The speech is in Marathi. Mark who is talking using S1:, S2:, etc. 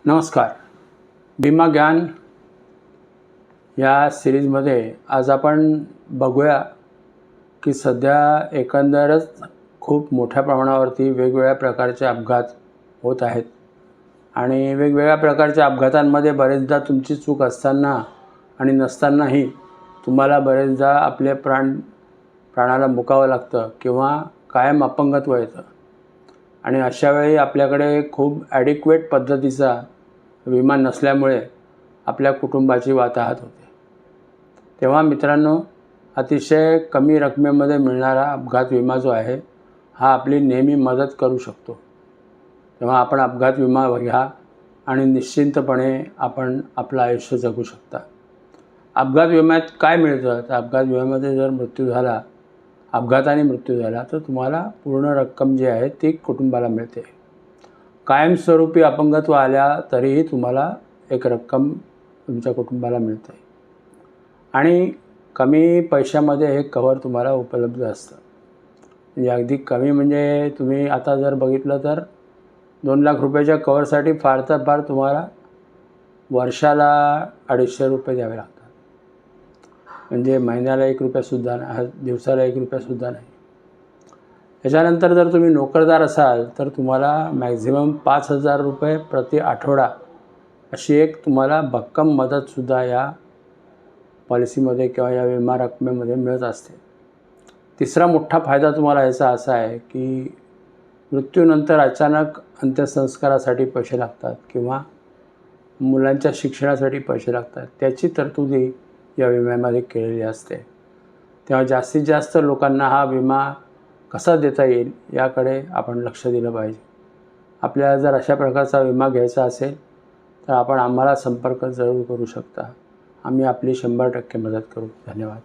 S1: नमस्कार. विमा ज्ञान या सिरीजमध्ये आज आपण बघूया की सध्या एकंदरच खूप मोठ्या प्रमाणावरती वेगवेगळ्या प्रकारचे अपघात होत आहेत आणि वेगवेगळ्या प्रकारच्या अपघातांमध्ये बरेचदा तुमची चूक असताना आणि नसतानाही तुम्हाला बरेचदा आपले प्राणाला मुकावं लागतं किंवा कायम अपंगत्व येतं आणि अशावेळी आपल्याकडे खूप ॲडिक्वेट पद्धतीचा विमा नसल्यामुळे आपल्या कुटुंबाची वाताहत होते. तेव्हा मित्रांनो, अतिशय कमी रकमेमध्ये मिळणारा अपघात विमा जो आहे हा आपली नेहमी मदत करू शकतो. तेव्हा आपण अपघात विमा घ्या आणि निश्चिंतपणे आपण आपलं आयुष्य जगू शकता. अपघात विम्यात काय मिळतं? तर अपघात विम्यामध्ये जर अपघाताने मृत्यू झाला तर तुम्हाला पूर्ण रक्कम जी आहे ती कुटुंबाला मिळते. कायमस्वरूपी अपंगत्व आल्या तरीही तुम्हाला एक रक्कम तुमच्या कुटुंबाला मिळते आणि कमी पैशामध्ये हे कव्हर तुम्हाला उपलब्ध असतं. म्हणजे अगदी कमी म्हणजे तुम्ही आता जर बघितलं तर 2 लाख रुपयाच्या कव्हरसाठी फार तर फार तुम्हाला वर्षाला ₹250 द्यावे लागतात. म्हणजे महिन्याला ₹1 नाही, दिवसाला ₹1 नाही. त्याच्यानंतर जर तुम्ही नोकरदार असाल तर तुम्हाला मॅक्झिमम ₹5,000 प्रति आठवडा अशी एक तुम्हाला भक्कम मदतसुद्धा या पॉलिसीमध्ये किंवा या विमा रकमेमध्ये मिळत असते. तिसरा मोठा फायदा तुम्हाला याचा असा आहे की मृत्यूनंतर अचानक अंत्यसंस्कारासाठी पैसे लागतात किंवा मुलांच्या शिक्षणासाठी पैसे लागतात, त्याची तरतुदी या विम्यामध्ये केलेली असते. तेव्हा जास्तीत जास्त लोकांना हा विमा कसा देता येईल याकडे आपण लक्ष दिलं पाहिजे. आपल्याला जर अशा प्रकारचा विमा घ्यायचा असेल तर आपण आम्हाला संपर्क जरूर करू शकता. आम्ही आपली 100% मदत करू. धन्यवाद.